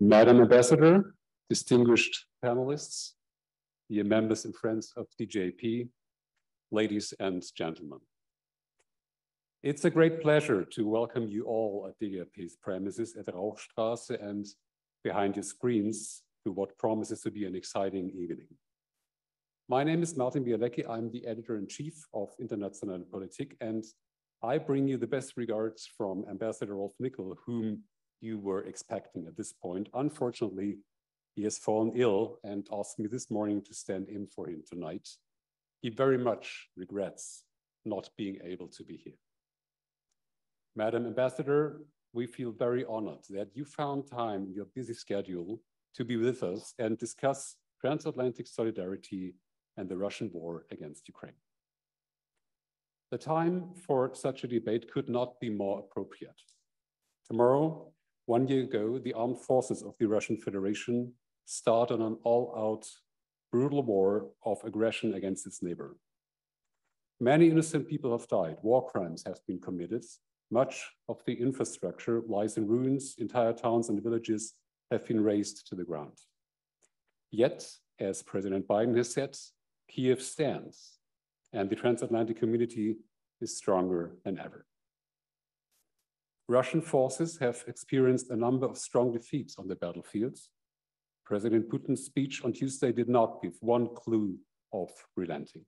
Madam Ambassador, distinguished panelists, dear members and friends of DGAP, ladies and gentlemen. It's a great pleasure to welcome you all at DGAP's premises at Rauchstraße and behind your screens to what promises to be an exciting evening. My name is Martin Bialecki. I'm the editor-in-chief of Internationale Politik, and I bring you the best regards from Ambassador Wolff, whom you were expecting at this point. Unfortunately, he has fallen ill and asked me this morning to stand in for him tonight. He very much regrets not being able to be here. Madam Ambassador, we feel very honored that you found time in your busy schedule to be with us and discuss transatlantic solidarity and the Russian war against Ukraine. The time for such a debate could not be more appropriate. Tomorrow, 1 year ago, the armed forces of the Russian Federation started an all-out, brutal war of aggression against its neighbor. Many innocent people have died. War crimes have been committed. Much of the infrastructure lies in ruins. Entire towns and villages have been razed to the ground. Yet, as President Biden has said, Kiev stands, and the transatlantic community is stronger than ever. Russian forces have experienced a number of strong defeats on the battlefields. President Putin's speech on Tuesday did not give one clue of relenting.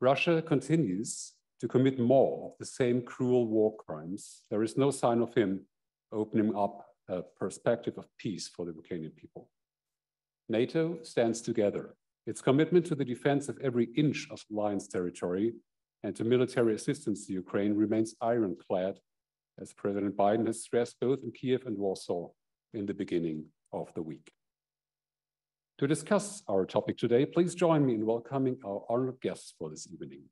Russia continues to commit more of the same cruel war crimes. There is no sign of him opening up a perspective of peace for the Ukrainian people. NATO stands together. Its commitment to the defense of every inch of alliance territory and to military assistance to Ukraine remains ironclad, as President Biden has stressed both in Kiev and Warsaw in the beginning of the week. To discuss our topic today, please join me in welcoming our honored guests for this evening.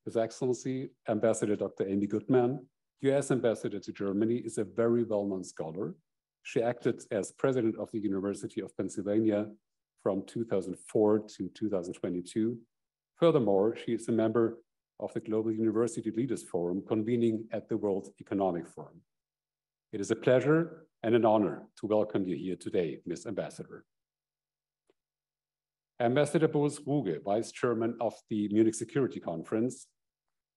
His Excellency, Ambassador Dr. Amy Gutmann, US Ambassador to Germany, is a very well-known scholar. She acted as president of the University of Pennsylvania from 2004 to 2022. Furthermore, she is a member of the Global University Leaders Forum convening at the World Economic Forum. It is a pleasure and an honor to welcome you here today, Ms. Ambassador. Ambassador Boris Ruge, Vice Chairman of the Munich Security Conference.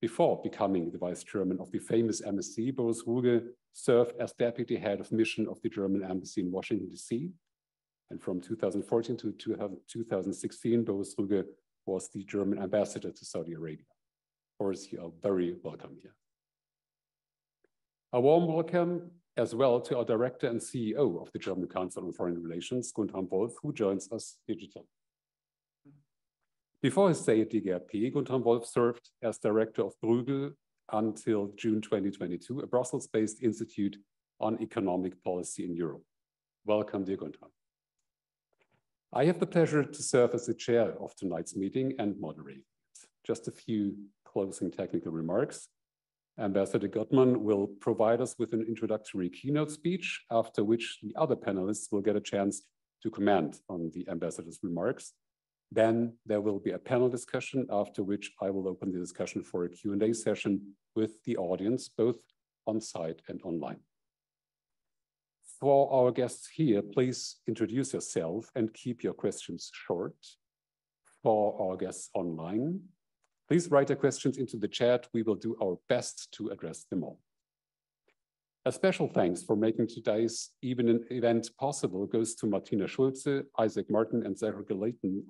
Before becoming the Vice Chairman of the famous MSC, Boris Ruge served as Deputy Head of Mission of the German Embassy in Washington, D.C. And from 2014 to 2016, Boris Ruge was the German Ambassador to Saudi Arabia. Boris, you are very welcome here. A warm welcome as well to our Director and CEO of the German Council on Foreign Relations, Guntram Wolff, who joins us digitally. Before his stay at DGAP, Guntram Wolff served as Director of Ruge until June 2022, a Brussels-based institute on economic policy in Europe. Welcome, dear Guntram. I have the pleasure to serve as the chair of tonight's meeting and moderate it. Just a few closing technical remarks. Ambassador Gutmann will provide us with an introductory keynote speech, after which the other panelists will get a chance to comment on the ambassador's remarks. Then there will be a panel discussion, after which I will open the discussion for a Q&A session with the audience, both on site and online. For our guests here, please introduce yourself and keep your questions short. For our guests online, please write your questions into the chat. We will do our best to address them all. A special thanks for making today's event possible goes to Martina Schulze, Isaac Martin, and Zachary Layton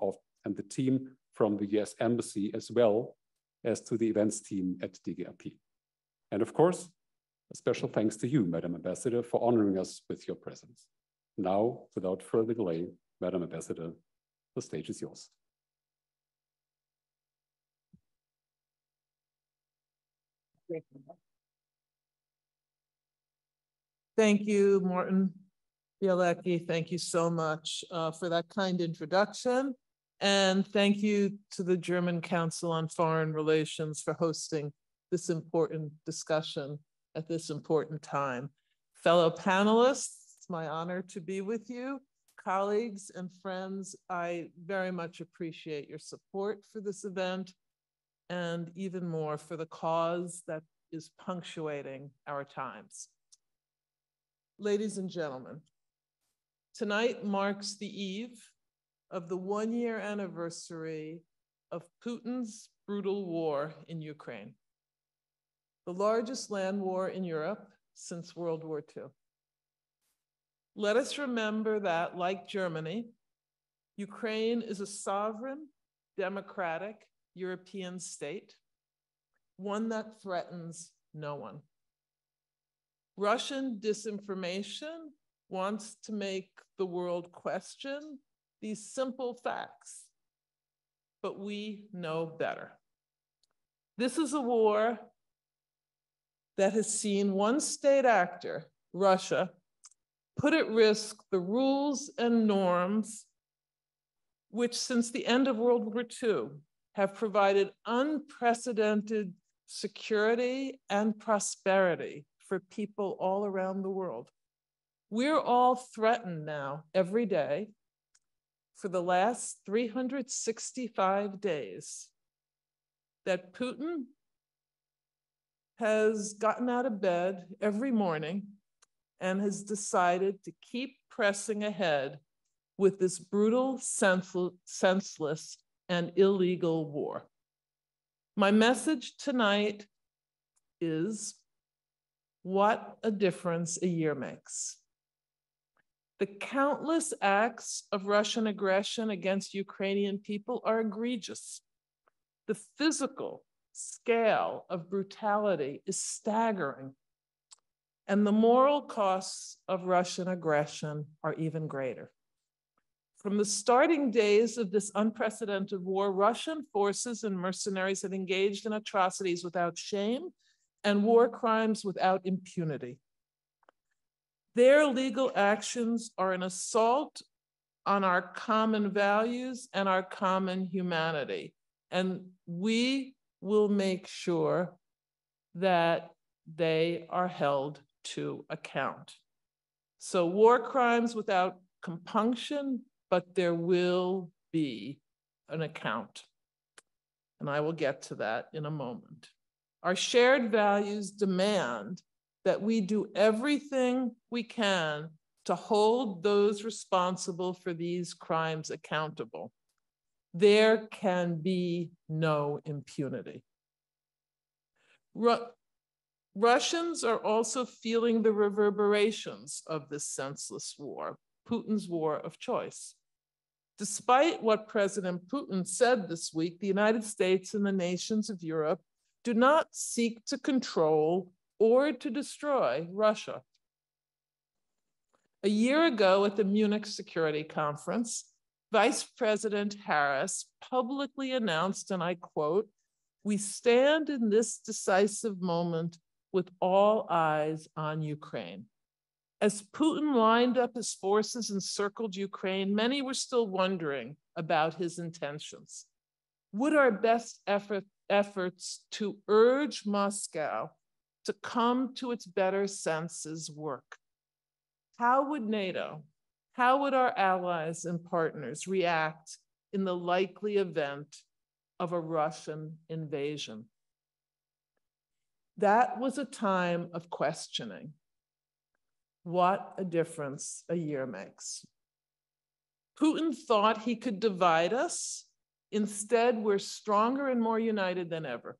and the team from the US Embassy, as well as to the events team at DGAP. And of course, a special thanks to you, Madam Ambassador, for honoring us with your presence. Now, without further delay, Madam Ambassador, the stage is yours. Thank you, Martin Bialecki. Thank you so much for that kind introduction. And thank you to the German Council on Foreign Relations for hosting this important discussion at this important time. Fellow panelists, it's my honor to be with you. Colleagues and friends, I very much appreciate your support for this event and even more for the cause that is punctuating our times. Ladies and gentlemen, Tonight marks the eve of the one-year anniversary of Putin's brutal war in Ukraine, the largest land war in Europe since World War II. Let us remember that, like Germany, Ukraine is a sovereign, democratic European state, one that threatens no one. Russian disinformation wants to make the world question these simple facts, but we know better. This is a war that has seen one state actor, Russia, put at risk the rules and norms which, since the end of World War II, have provided unprecedented security and prosperity for people all around the world. We're all threatened now every day for the last 365 days that Putin has gotten out of bed every morning and has decided to keep pressing ahead with this brutal, senseless, and illegal war. My message tonight is, what a difference a year makes. The countless acts of Russian aggression against Ukrainian people are egregious. The physical scale of brutality is staggering, and the moral costs of Russian aggression are even greater. From the starting days of this unprecedented war, Russian forces and mercenaries have engaged in atrocities without shame and war crimes without impunity. Their legal actions are an assault on our common values and our common humanity, and we will make sure that they are held to account. So war crimes without compunction, but there will be an account. And I will get to that in a moment. Our shared values demand that we do everything we can to hold those responsible for these crimes accountable. There can be no impunity. Russians are also feeling the reverberations of this senseless war, Putin's war of choice. Despite what President Putin said this week, the United States and the nations of Europe do not seek to control or to destroy Russia. A year ago at the Munich Security Conference, Vice President Harris publicly announced, and I quote, "We stand in this decisive moment with all eyes on Ukraine." As Putin lined up his forces and circled Ukraine, many were still wondering about his intentions. Would our best efforts to urge Moscow to come to its better senses work? How would NATO, how would our allies and partners react in the likely event of a Russian invasion? That was a time of questioning. What a difference a year makes. Putin thought he could divide us. Instead, we're stronger and more united than ever.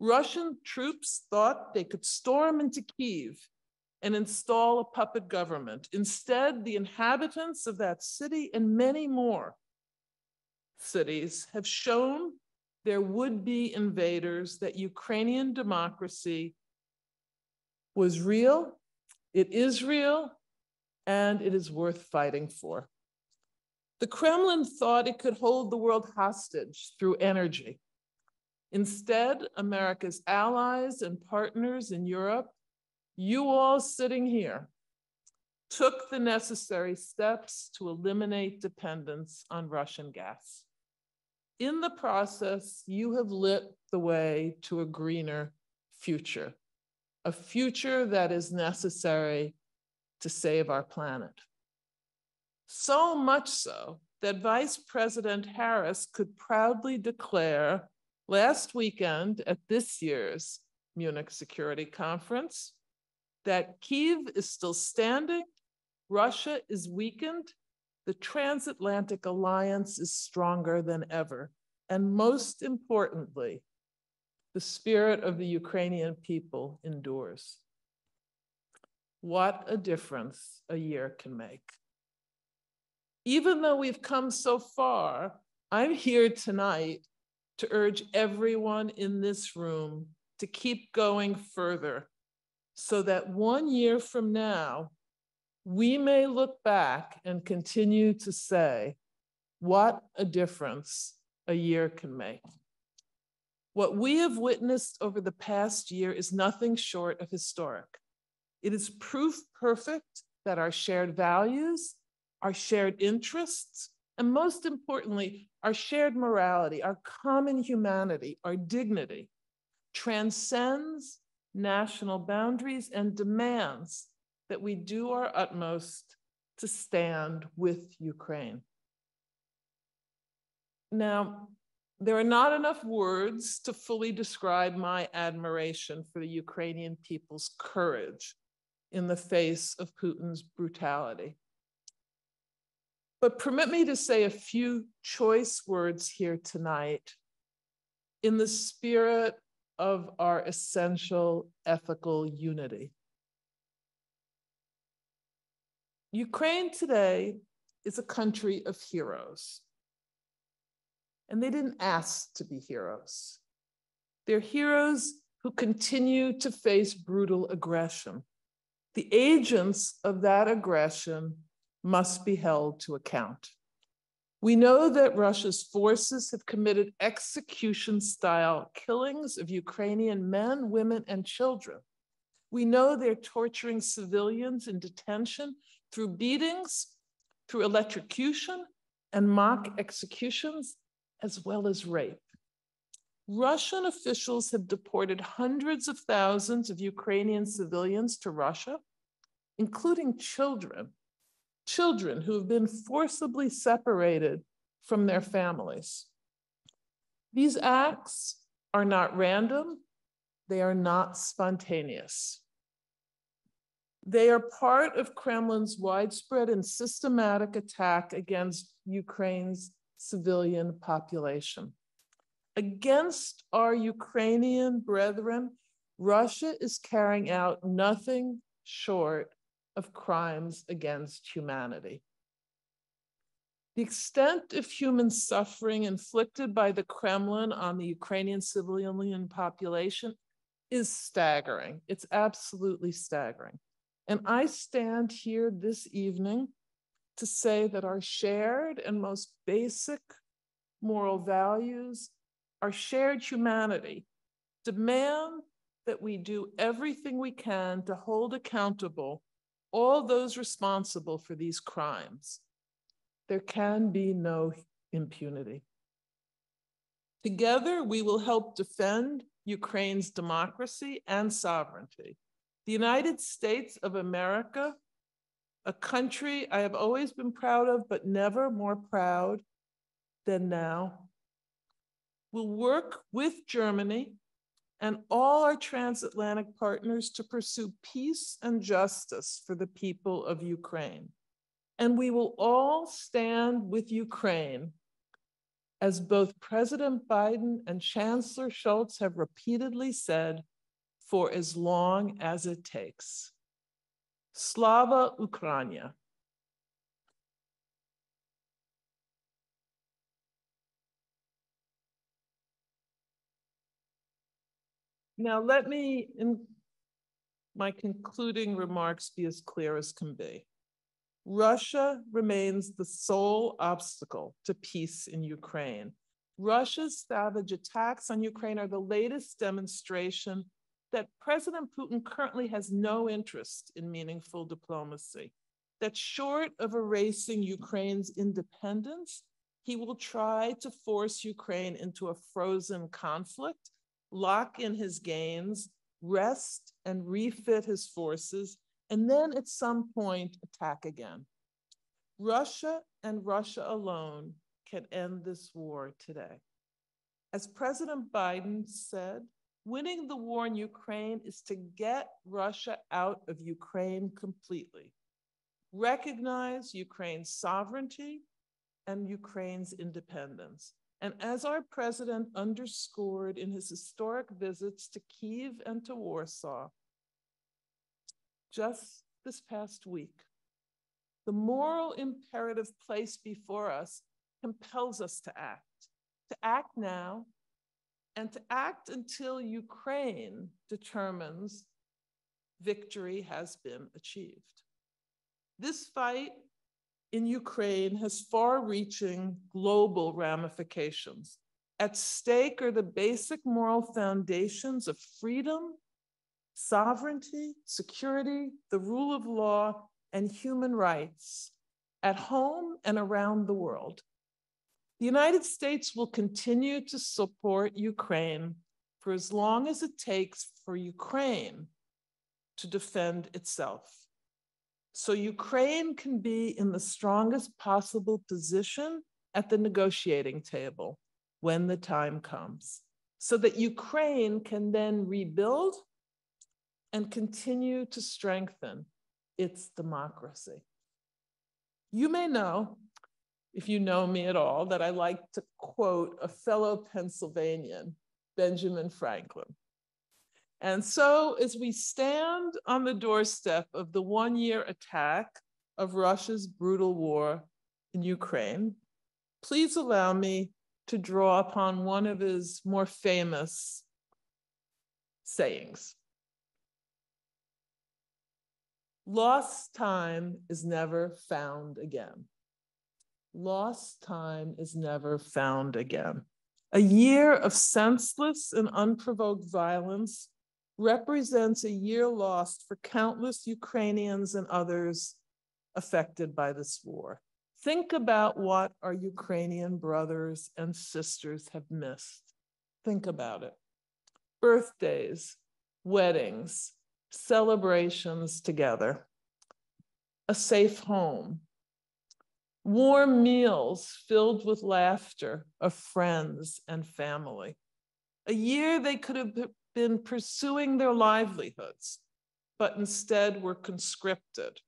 Russian troops thought they could storm into Kyiv and install a puppet government. Instead, the inhabitants of that city and many more cities have shown their would-be invaders that Ukrainian democracy was real, it is real, and it is worth fighting for. The Kremlin thought it could hold the world hostage through energy. Instead, America's allies and partners in Europe, you all sitting here, took the necessary steps to eliminate dependence on Russian gas. In the process, you have lit the way to a greener future, a future that is necessary to save our planet. So much so that Vice President Harris could proudly declare last weekend at this year's Munich Security Conference that Kyiv is still standing Russia is weakened, the transatlantic alliance is stronger than ever. And most importantly, the spirit of the Ukrainian people endures. What a difference a year can make. Even though we've come so far, I'm here tonight to urge everyone in this room to keep going further so that 1 year from now, we may look back and continue to say, what a difference a year can make. What we have witnessed over the past year is nothing short of historic. It is proof perfect that our shared values, our shared interests, and most importantly, our shared morality, our common humanity, our dignity, transcends national boundaries and demands that we do our utmost to stand with Ukraine. Now, there are not enough words to fully describe my admiration for the Ukrainian people's courage in the face of Putin's brutality. But permit me to say a few choice words here tonight in the spirit of our essential ethical unity. Ukraine today is a country of heroes. And they didn't ask to be heroes. They're heroes who continue to face brutal aggression. The agents of that aggression must be held to account. We know that Russia's forces have committed execution-style killings of Ukrainian men, women, and children. We know they're torturing civilians in detention through beatings, through electrocution, and mock executions, as well as rape. Russian officials have deported hundreds of thousands of Ukrainian civilians to Russia, including children who have been forcibly separated from their families. These acts are not random, they are not spontaneous. They are part of Kremlin's widespread and systematic attack against Ukraine's civilian population. Against our Ukrainian brethren, Russia is carrying out nothing short of crimes against humanity. The extent of human suffering inflicted by the Kremlin on the Ukrainian civilian population is staggering. It's absolutely staggering. And I stand here this evening to say that our shared and most basic moral values, our shared humanity, demand that we do everything we can to hold accountable all those responsible for these crimes. There can be no impunity. Together, we will help defend Ukraine's democracy and sovereignty. The United States of America, a country I have always been proud of, but never more proud than now, will work with Germany and all our transatlantic partners to pursue peace and justice for the people of Ukraine. And we will all stand with Ukraine, as both President Biden and Chancellor Scholz have repeatedly said, for as long as it takes. Slava Ukraina. Now let me, in my concluding remarks, be as clear as can be. Russia remains the sole obstacle to peace in Ukraine. Russia's savage attacks on Ukraine are the latest demonstration that President Putin currently has no interest in meaningful diplomacy, that short of erasing Ukraine's independence, he will try to force Ukraine into a frozen conflict, lock in his gains, rest and refit his forces, and then at some point attack again. Russia and Russia alone can end this war today. As President Biden said, winning the war in Ukraine is to get Russia out of Ukraine completely. recognize Ukraine's sovereignty and Ukraine's independence. And as our president underscored in his historic visits to Kyiv and to Warsaw just this past week, the moral imperative placed before us compels us to act now, and to act until Ukraine determines victory has been achieved. This fight in Ukraine has far-reaching global ramifications. At stake are the basic moral foundations of freedom, sovereignty, security, the rule of law, and human rights at home and around the world. The United States will continue to support Ukraine for as long as it takes for Ukraine to defend itself, so Ukraine can be in the strongest possible position at the negotiating table when the time comes, so that Ukraine can then rebuild and continue to strengthen its democracy. You may know, if you know me at all, that I like to quote a fellow Pennsylvanian, Benjamin Franklin. And so as we stand on the doorstep of the one-year attack of Russia's brutal war in Ukraine, please allow me to draw upon one of his more famous sayings. Lost time is never found again. Lost time is never found again. A year of senseless and unprovoked violence represents a year lost for countless Ukrainians and others affected by this war. Think about what our Ukrainian brothers and sisters have missed. Think about it. Birthdays, weddings, celebrations together, a safe home, warm meals filled with laughter of friends and family. A year they could have been pursuing their livelihoods, but instead were conscripted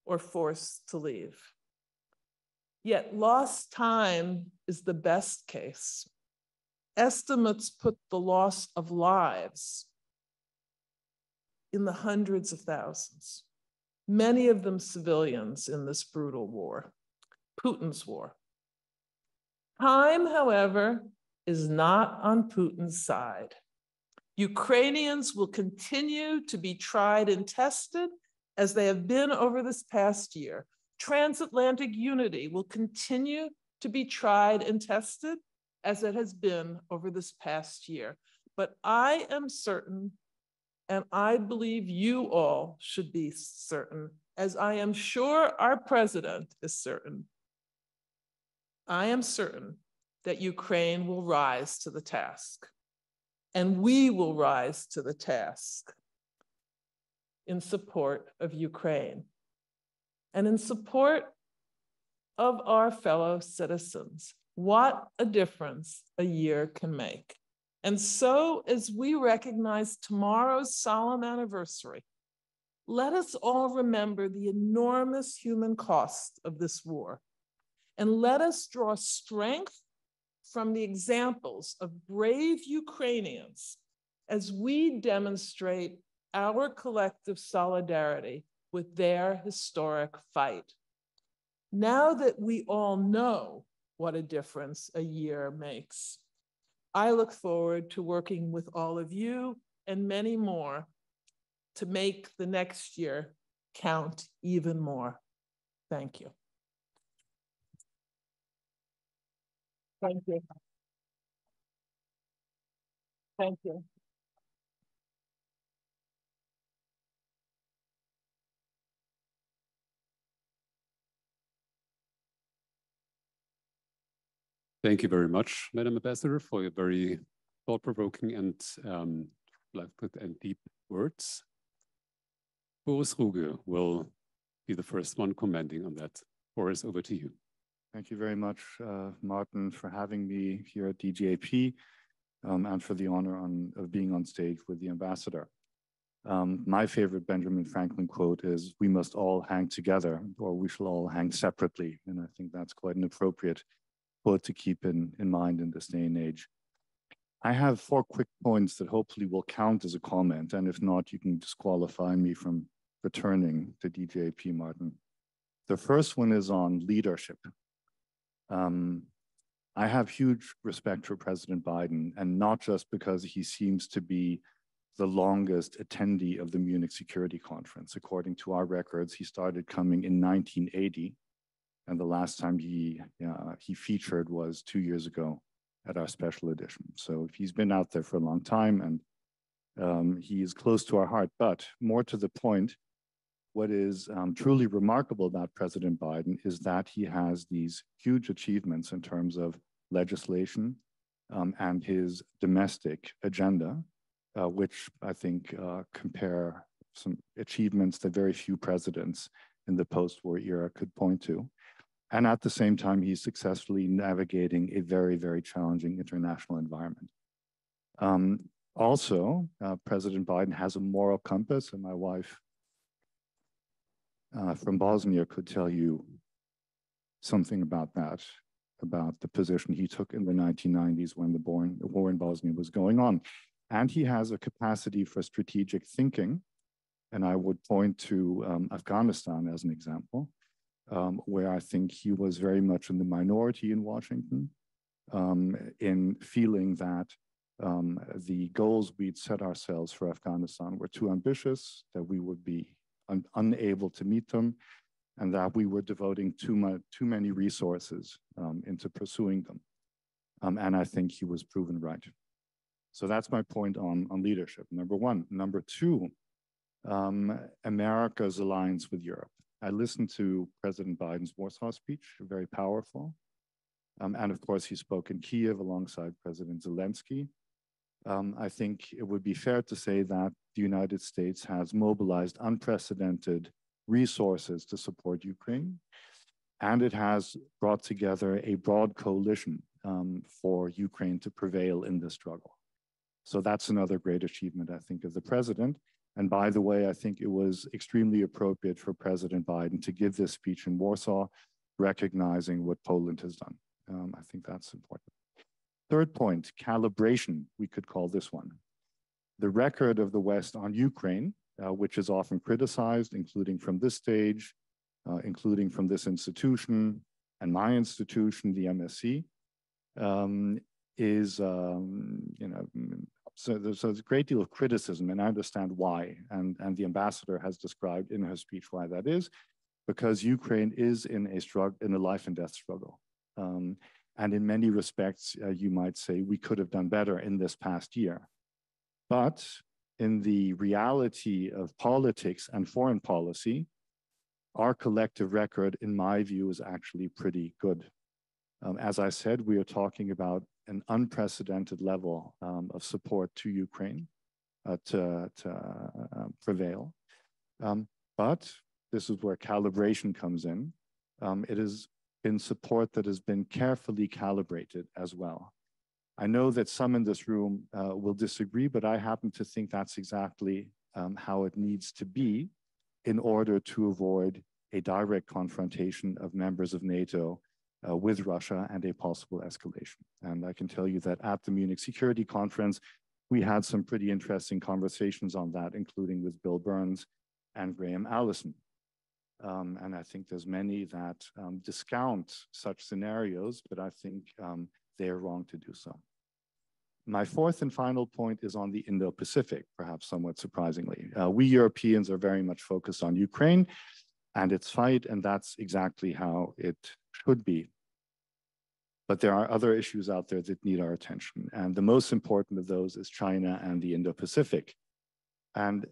or forced to leave. Yet lost time is the best case. Estimates put the loss of lives in the hundreds of thousands, many of them civilians in this brutal war, Putin's war. Time, however, is not on Putin's side. Ukrainians will continue to be tried and tested as they have been over this past year. Transatlantic unity will continue to be tried and tested as it has been over this past year. But I am certain, and I believe you all should be certain, as I am sure our president is certain, I am certain that Ukraine will rise to the task, and we will rise to the task in support of Ukraine and in support of our fellow citizens. What a difference a year can make. And so, as we recognize tomorrow's solemn anniversary, let us all remember the enormous human cost of this war, and let us draw strength from the examples of brave Ukrainians as we demonstrate our collective solidarity with their historic fight. Now that we all know what a difference a year makes, I look forward to working with all of you and many more to make the next year count even more. Thank you. Thank you. Thank you. Thank you very much, Madam Ambassador, for your very thought-provoking and deep words. Boris Ruge will be the first one commenting on that. Boris, over to you. Thank you very much, Martin, for having me here at DGAP and for the honor of being on stage with the ambassador. My favorite Benjamin Franklin quote is, "We must all hang together, or we shall all hang separately." And I think that's quite an appropriate quote to keep in mind in this day and age. I have 4 quick points that hopefully will count as a comment, and if not, you can disqualify me from returning to DGAP, Martin. The first one is on leadership. I have huge respect for President Biden, and not just because he seems to be the longest attendee of the Munich Security Conference. According to our records, he started coming in 1980, and the last time he featured was 2 years ago at our special edition. So he's been out there for a long time, and he is close to our heart. But more to the point, what is truly remarkable about President Biden is that he has these huge achievements in terms of legislation and his domestic agenda, which I think compare some achievements that very few presidents in the post-war era could point to. And at the same time, he's successfully navigating a very, very challenging international environment. Also, President Biden has a moral compass, and my wife from Bosnia could tell you something about that, about the position he took in the 1990s when the war in Bosnia was going on. And he has a capacity for strategic thinking. And I would point to Afghanistan as an example, where I think he was very much in the minority in Washington, in feeling that the goals we'd set ourselves for Afghanistan were too ambitious, that we would be unable to meet them, and that we were devoting too many resources into pursuing them. And I think he was proven right. So that's my point on leadership, number one. Number two, America's alliance with Europe. I listened to President Biden's Warsaw speech, very powerful. And of course, he spoke in Kiev alongside President Zelensky. I think it would be fair to say that the United States has mobilized unprecedented resources to support Ukraine, and it has brought together a broad coalition for Ukraine to prevail in this struggle. So that's another great achievement, I think, of the president. And by the way, I think it was extremely appropriate for President Biden to give this speech in Warsaw, recognizing what Poland has done. I think that's important. Third point, calibration, we could call this one. The record of the West on Ukraine, which is often criticized, including from this stage, including from this institution and my institution, the MSC, is, so there's a great deal of criticism, and I understand why. And the ambassador has described in her speech why that is, because Ukraine is in a life and death struggle. And in many respects, you might say we could have done better in this past year. But in the reality of politics and foreign policy, our collective record, in my view, is actually pretty good. As I said, we are talking about an unprecedented level of support to Ukraine to prevail. But this is where calibration comes in. It is in support that has been carefully calibrated as well. I know that some in this room will disagree, but I happen to think that's exactly how it needs to be in order to avoid a direct confrontation of members of NATO with Russia and a possible escalation. And I can tell you that at the Munich Security Conference, we had some pretty interesting conversations on that, including with Bill Burns and Graham Allison. And I think there's many that discount such scenarios, but I think they are wrong to do so. My fourth and final point is on the Indo-Pacific, perhaps somewhat surprisingly. We Europeans are very much focused on Ukraine and its fight, and that's exactly how it should be. But there are other issues out there that need our attention. And the most important of those is China and the Indo-Pacific. And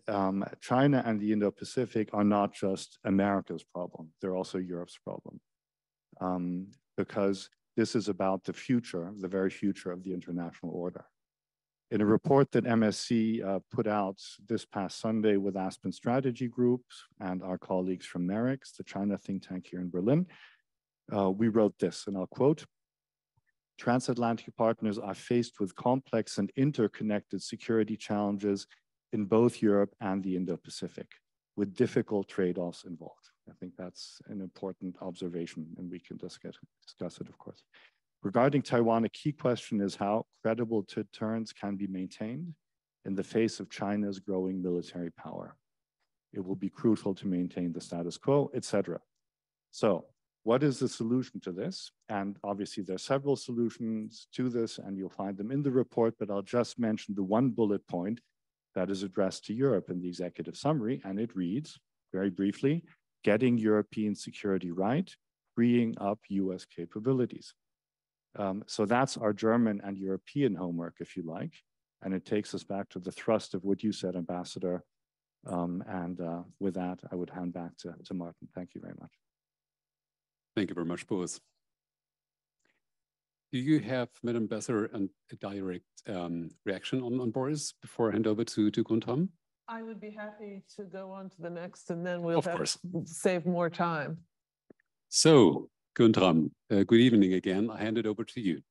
China and the Indo-Pacific are not just America's problem, they're also Europe's problem. Because this is about the future, the very future of the international order. In a report that MSC put out this past Sunday with Aspen Strategy Group and our colleagues from MERIX, the China think tank here in Berlin, we wrote this, and I'll quote, "Transatlantic partners are faced with complex and interconnected security challenges in both Europe and the Indo-Pacific, with difficult trade-offs involved. I think that's an important observation, and we can discuss it, of course. Regarding Taiwan, a key question is how credible deterrence can be maintained in the face of China's growing military power. It will be crucial to maintain the status quo, etc. So what is the solution to this? And obviously there are several solutions to this, and you'll find them in the report, but I'll just mention the one bullet point that is addressed to Europe in the executive summary, and it reads, very briefly, getting European security right, freeing up US capabilities. So that's our German and European homework, if you like, and it takes us back to the thrust of what you said, Ambassador. With that, I would hand back to Martin. Thank you very much. Thank you very much, Boris. Do you have, Madam Ambassador, a direct reaction on Boris before I hand over to Guntram? I would be happy to go on to the next, and then we'll save more time. So, Guntram, good evening again. I hand it over to you.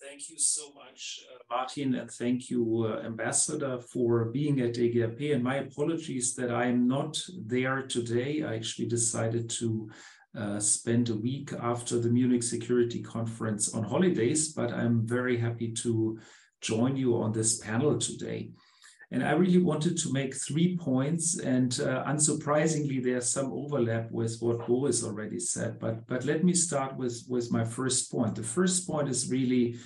Thank you so much, Martin, and thank you, Ambassador, for being at DGAP. And my apologies that I'm not there today. I actually decided to spend a week after the Munich Security Conference on holidays, but I'm very happy to join you on this panel today. And I really wanted to make 3 points, and unsurprisingly, there's some overlap with what Boris already said, but let me start with my first point. The first point is really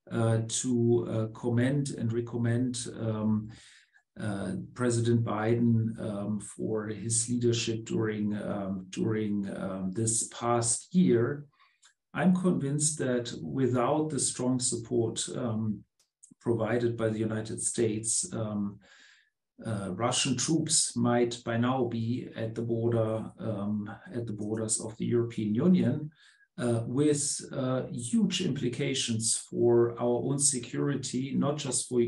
to commend and recommend President Biden for his leadership during this past year. I'm convinced that without the strong support provided by the United States, Russian troops might by now be at the borders of the European Union, with huge implications for our own security, not just for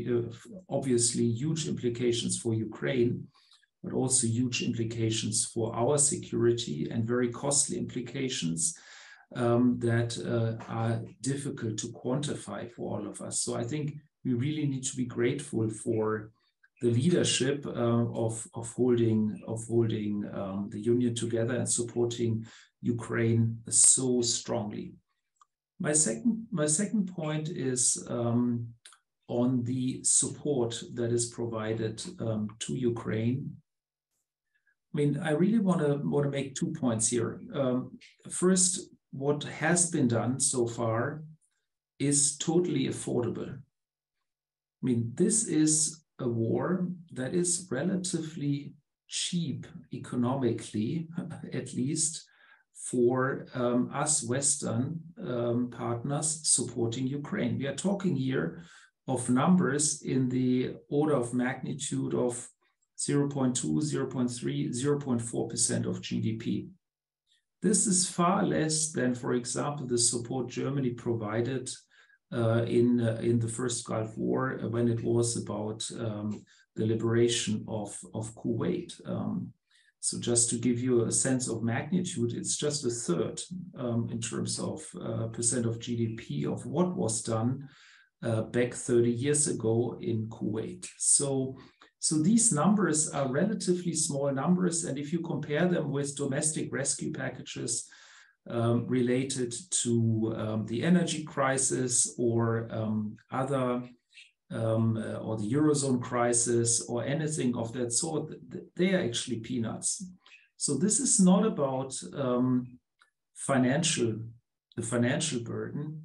obviously huge implications for Ukraine, but also huge implications for our security and very costly implications that are difficult to quantify for all of us. So I think we really need to be grateful for the leadership of holding the Union together and supporting Ukraine so strongly. My second point is on the support that is provided to Ukraine. I mean, I really want to make 2 points here. First, what has been done so far is totally affordable. I mean, this is a war that is relatively cheap economically, at least for us Western partners supporting Ukraine. We are talking here of numbers in the order of magnitude of 0.2, 0.3, 0.4% of GDP. This is far less than, for example, the support Germany provided in the first Gulf War when it was about the liberation of Kuwait. So just to give you a sense of magnitude, it's just a third in terms of percent of GDP of what was done back 30 years ago in Kuwait. So these numbers are relatively small numbers, and if you compare them with domestic rescue packages related to the energy crisis or other or the Eurozone crisis or anything of that sort, they are actually peanuts. So this is not about the financial burden.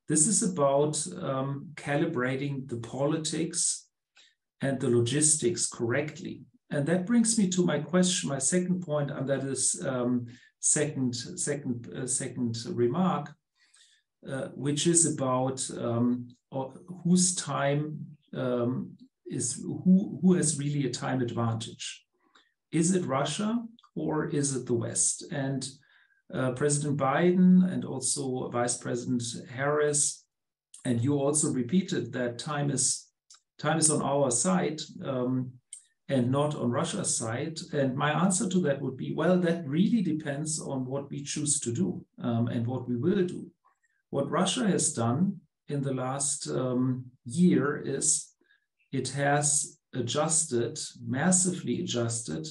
This is about calibrating the politics and the logistics correctly. And that brings me to my question, my second point, and that is second remark, which is about whose time who has really a time advantage. Is it Russia or is it the West? And President Biden and also Vice President Harris, and you also repeated that time is on our side and not on Russia's side. And my answer to that would be, well, that really depends on what we choose to do and what we will do. What Russia has done in the last year is it has adjusted, massively adjusted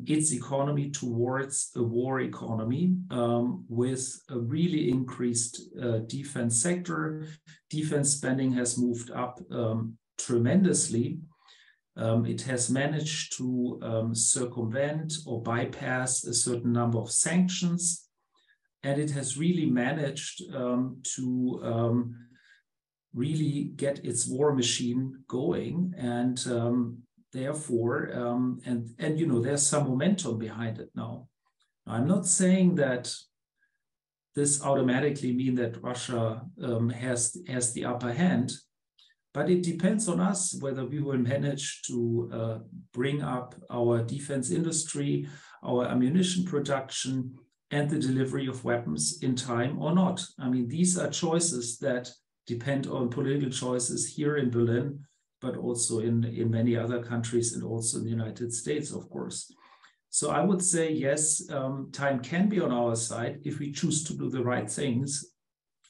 its economy towards a war economy with a really increased defense sector. Defense spending has moved up tremendously. It has managed to circumvent or bypass a certain number of sanctions, and it has really managed to really get its war machine going, and therefore, and you know, there's some momentum behind it now. I'm not saying that this automatically means that Russia has the upper hand, but it depends on us whether we will manage to bring up our defense industry, our ammunition production, and the delivery of weapons in time or not. I mean, these are choices that depend on political choices here in Berlin, but also in many other countries and also in the United States, of course. So I would say, yes, time can be on our side if we choose to do the right things.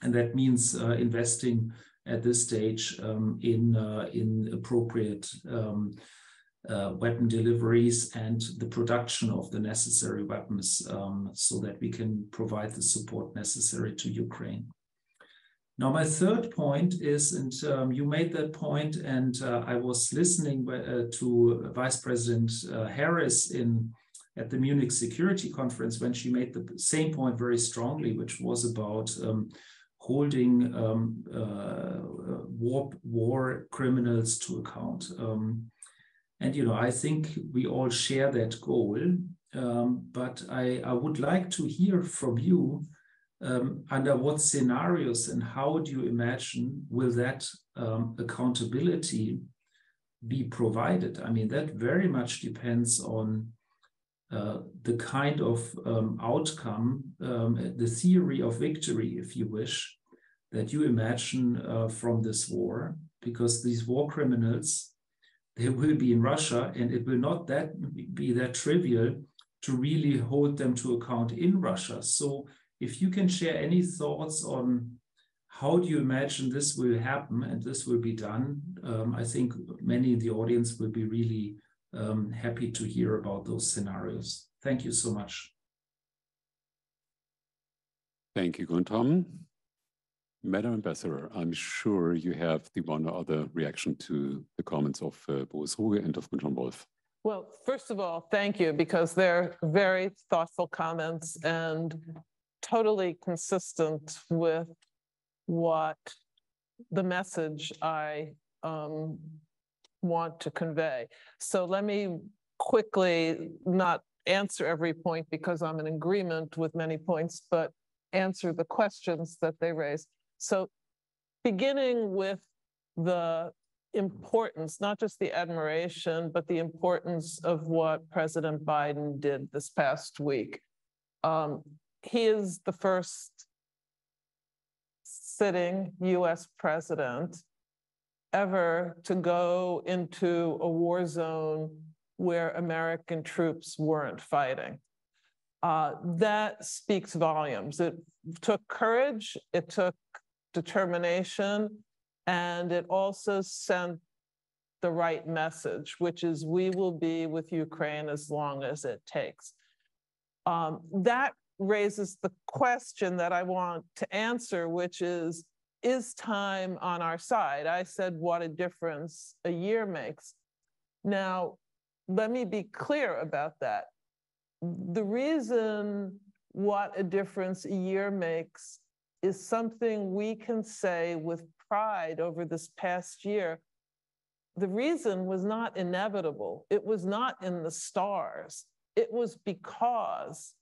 And that means investing at this stage in appropriate weapon deliveries and the production of the necessary weapons so that we can provide the support necessary to Ukraine. Now, my third point is, and you made that point, and I was listening to Vice President Harris at the Munich Security Conference when she made the same point very strongly, which was about holding war criminals to account. And, you know, I think we all share that goal, but I would like to hear from you under what scenarios and how do you imagine will that accountability be provided? I mean, that very much depends on the kind of outcome, the theory of victory, if you wish, that you imagine from this war, because these war criminals, they will be in Russia, and it will not be that trivial to really hold them to account in Russia. So if you can share any thoughts on how do you imagine this will happen and this will be done, I think many in the audience will be really happy to hear about those scenarios. Thank you so much. Thank you, Guntram. Madam Ambassador, I'm sure you have the one or other reaction to the comments of Boris Ruge and of Guntram Wolff. Well, first of all, thank you, because they're very thoughtful comments and totally consistent with what the message I want to convey. So let me quickly not answer every point because I'm in agreement with many points, but answer the questions that they raised. So beginning with the importance, not just the admiration, but the importance of what President Biden did this past week. He is the first sitting US president ever to go into a war zone where American troops weren't fighting. That speaks volumes. It took courage, it took determination, and it also sent the right message, which is we will be with Ukraine as long as it takes. That raises the question that I want to answer, which is time on our side? I said what a difference a year makes. Now, let me be clear about that. The reason what a difference a year makes is something we can say with pride over this past year. The reason was not inevitable. It was not in the stars. It was because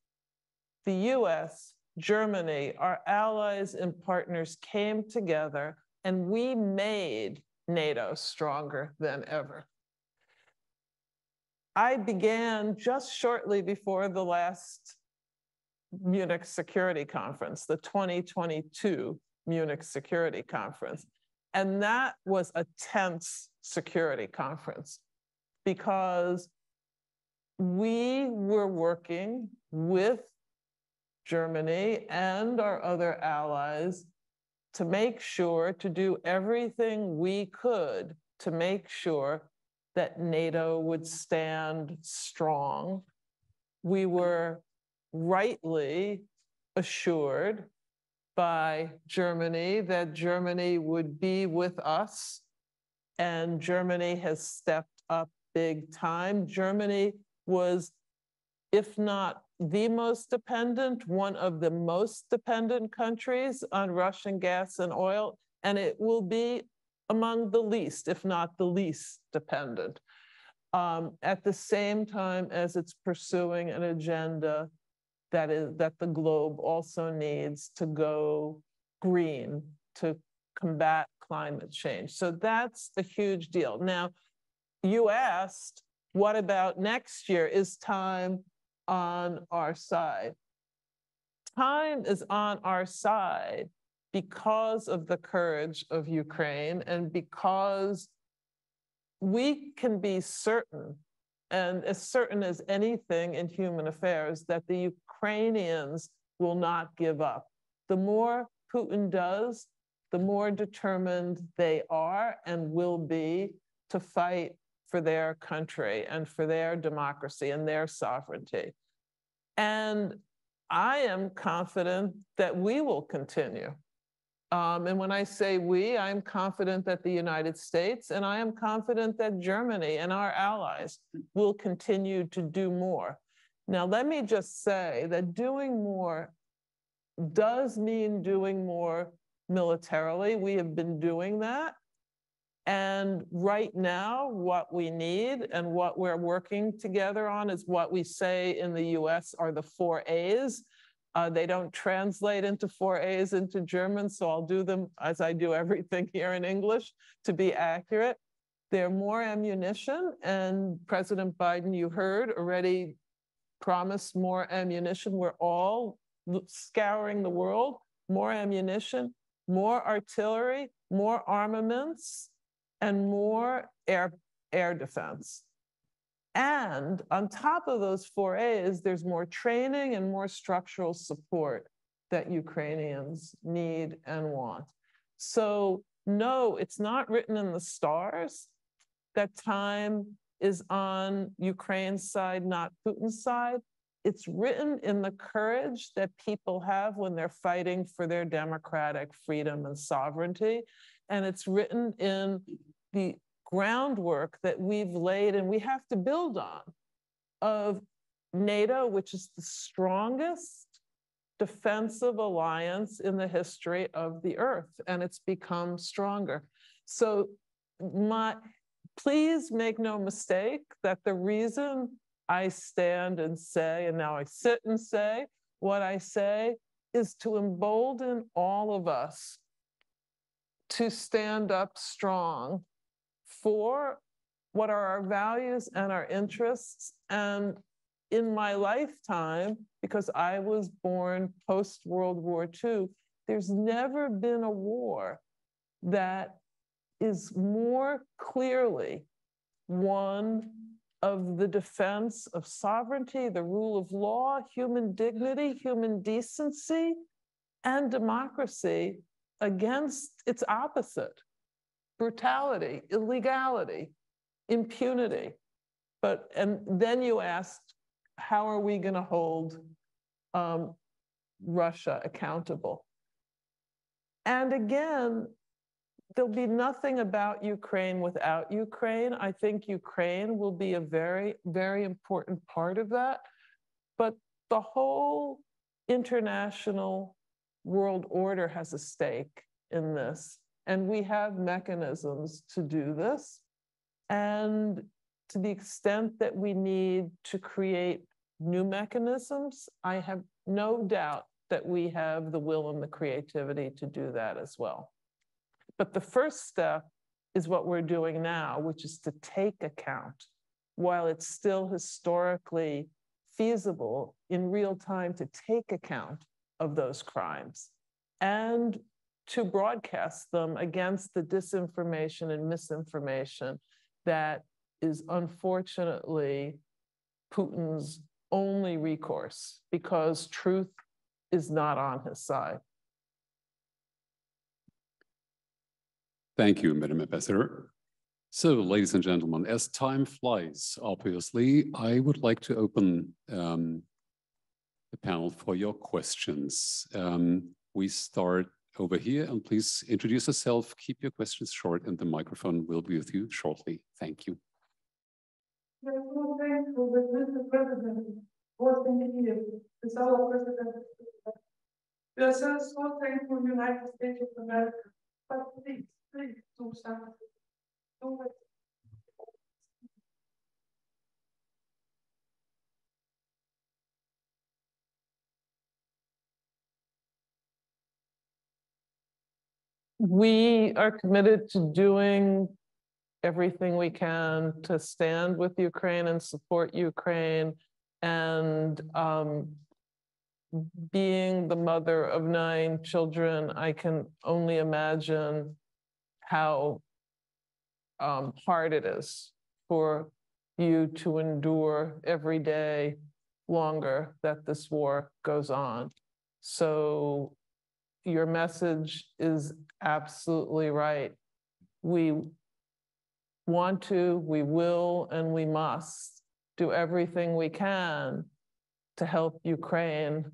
the US, Germany, our allies and partners came together and we made NATO stronger than ever. I began just shortly before the last Munich Security Conference, the 2022 Munich Security Conference. And that was a tense security conference because we were working with Germany and our other allies to make sure to do everything we could to make sure that NATO would stand strong. We were rightly assured by Germany that Germany would be with us, and Germany has stepped up big time. Germany was, if not the most dependent, one of the most dependent countries on Russian gas and oil, and it will be among the least, if not the least dependent, at the same time as it's pursuing an agenda that the globe also needs to go green, to combat climate change. So that's a huge deal. Now, you asked, what about next year? Is time on our side? Time is on our side because of the courage of Ukraine and because we can be certain, and as certain as anything in human affairs, that the Ukrainians will not give up. The more Putin does, the more determined they are and will be to fight for their country and for their democracy and their sovereignty. And I am confident that we will continue. And when I say we, I'm confident that the United States, and I am confident that Germany and our allies will continue to do more. Now, let me just say that doing more does mean doing more militarily. We have been doing that. And right now, what we need and what we're working together on is what we say in the US are the 4 A's. They don't translate into 4 A's into German, so I'll do them as I do everything here in English to be accurate. They're more ammunition, and President Biden, you heard, already promised more ammunition. We're all scouring the world, more ammunition, more artillery, more armaments, and more air defense. And on top of those 4 A's, there's more training and more structural support that Ukrainians need and want. So no, it's not written in the stars that time is on Ukraine's side, not Putin's side. It's written in the courage that people have when they're fighting for their democratic freedom and sovereignty. And it's written in the groundwork that we've laid and we have to build on of NATO, which is the strongest defensive alliance in the history of the earth, and it's become stronger. So please make no mistake that the reason I stand and say, and now I sit and say what I say, is to embolden all of us to stand up strong for what are our values and our interests. And in my lifetime, because I was born post-World War II, there's never been a war that is more clearly one of the defense of sovereignty, the rule of law, human dignity, human decency, and democracy against its opposite: brutality, illegality, impunity. And then you asked, how are we going to hold Russia accountable? And again, there'll be nothing about Ukraine without Ukraine. I think Ukraine will be a very, very important part of that. But the whole international world order has a stake in this. And we have mechanisms to do this. And to the extent that we need to create new mechanisms, I have no doubt that we have the will and the creativity to do that as well. But the first step is what we're doing now, which is to take account, while it's still historically feasible in real time, to take account of those crimes and to broadcast them against the disinformation and misinformation that is unfortunately Putin's only recourse, because truth is not on his side. Thank you, Madam Ambassador. So, ladies and gentlemen, as time flies, obviously, I would like to open the panel for your questions. We start over here, and please introduce yourself, keep your questions short, and the microphone will be with you shortly. Thank you. We are so thankful that Mr. President was in here. It's our president. We are so thankful, United States of America. But please, please do something. Do it. We are committed to doing everything we can to stand with Ukraine and support Ukraine. And being the mother of 9 children, I can only imagine how hard it is for you to endure every day longer that this war goes on. So your message is absolutely right. We want to, we will, and we must do everything we can to help Ukraine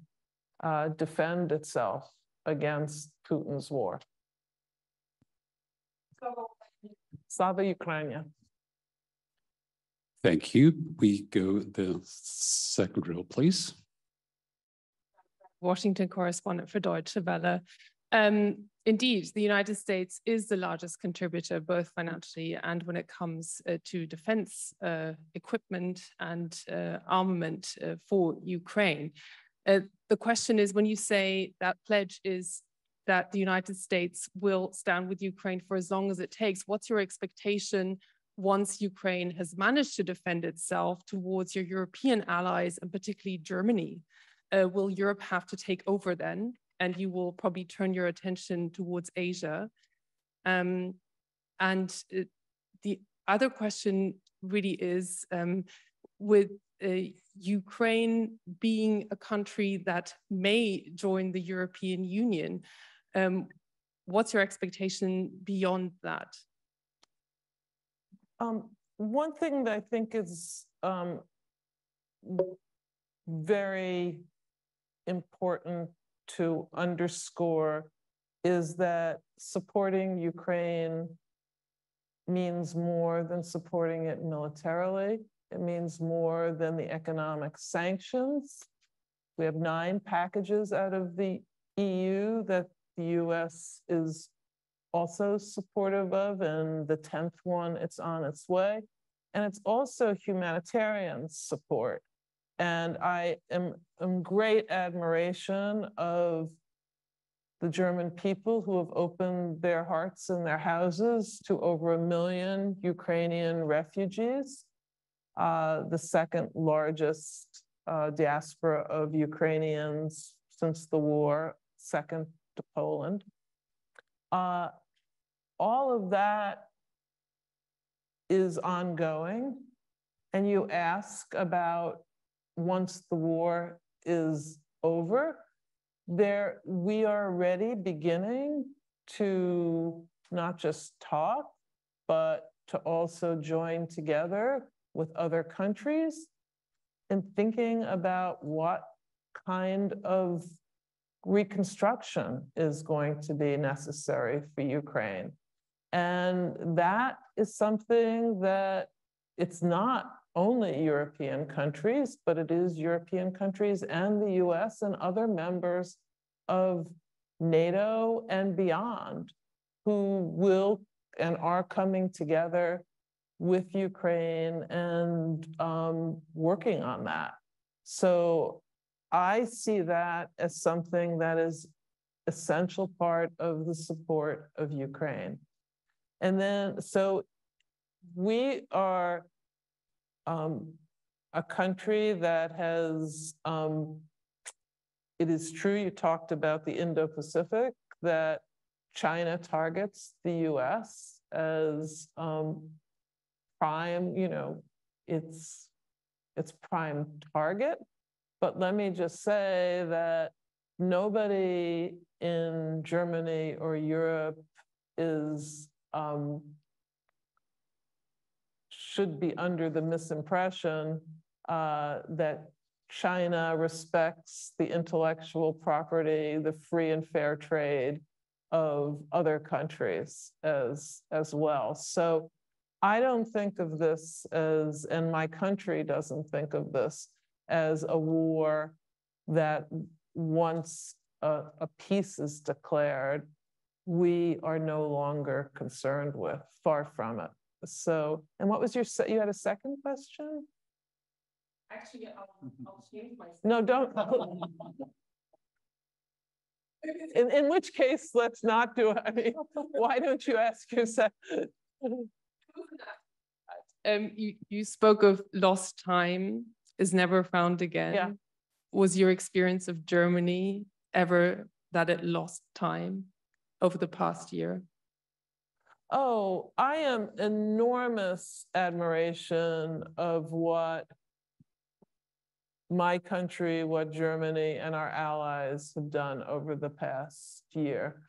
defend itself against Putin's war. Slava Ukraine. Thank you. We go the second row, please. Washington correspondent for Deutsche Welle. Indeed, the United States is the largest contributor, both financially and when it comes to defense equipment and armament for Ukraine. The question is, when you say that pledge is that the United States will stand with Ukraine for as long as it takes, what's your expectation once Ukraine has managed to defend itself towards your European allies, and particularly Germany? Will Europe have to take over then? And you will probably turn your attention towards Asia. And the other question really is, with Ukraine being a country that may join the European Union, what's your expectation beyond that? One thing that I think is very important to underscore is that supporting Ukraine means more than supporting it militarily. It means more than the economic sanctions. We have 9 packages out of the EU that the US is also supportive of, and the 10th one, it's on its way. And it's also humanitarian support. And I am in great admiration of the German people who have opened their hearts and their houses to over 1 million Ukrainian refugees, the second largest diaspora of Ukrainians since the war, second to Poland. All of that is ongoing. And you ask about once the war is over, we are already beginning to not just talk, but to also join together with other countries in thinking about what kind of reconstruction is going to be necessary for Ukraine. And that is something that it's not only European countries, but it is European countries and the US and other members of NATO and beyond who will and are coming together with Ukraine and working on that. So I see that as something that is essential part of the support of Ukraine. And then, so we are a country that has, it is true, you talked about the Indo-Pacific, that China targets the US as prime, its prime target. But let me just say that nobody in Germany or Europe is should be under the misimpression that China respects the intellectual property, the free and fair trade of other countries as well. So I don't think of this as, and my country doesn't think of this as a war that once a peace is declared, we are no longer concerned with, far from it. So, and what was you had a second question? Actually, I'll change my. No, don't. In which case, let's not do it. I mean, why don't you ask yourself? You spoke of lost time is never found again. Yeah. Was your experience of Germany ever that it lost time over the past year? Oh, I am enormous admiration of what my country, what Germany and our allies have done over the past year.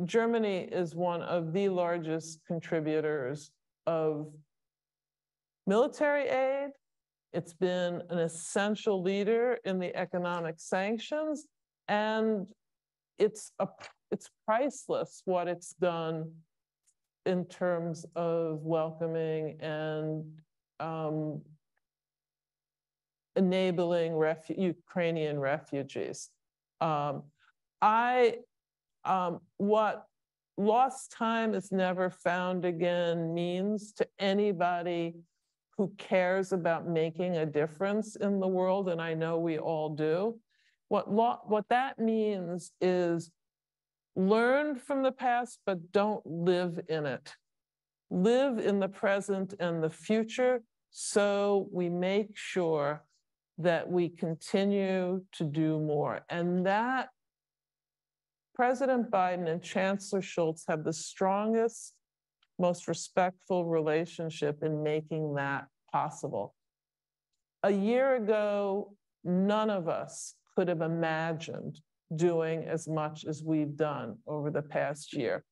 Germany is one of the largest contributors of military aid. It's been an essential leader in the economic sanctions, and it's priceless what it's done in terms of welcoming and enabling Ukrainian refugees. What lost time is never found again means to anybody who cares about making a difference in the world, and I know we all do, what that means is learn from the past, but don't live in it. Live in the present and the future so we make sure that we continue to do more. And that President Biden and Chancellor Scholz have the strongest, most respectful relationship in making that possible. A year ago, none of us could have imagined doing as much as we've done over the past year.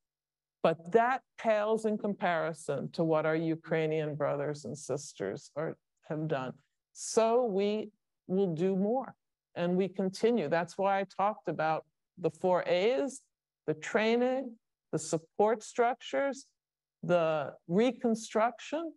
But that pales in comparison to what our Ukrainian brothers and sisters have done. So we will do more, and we continue. That's why I talked about the 4 A's, the training, the support structures, the reconstruction.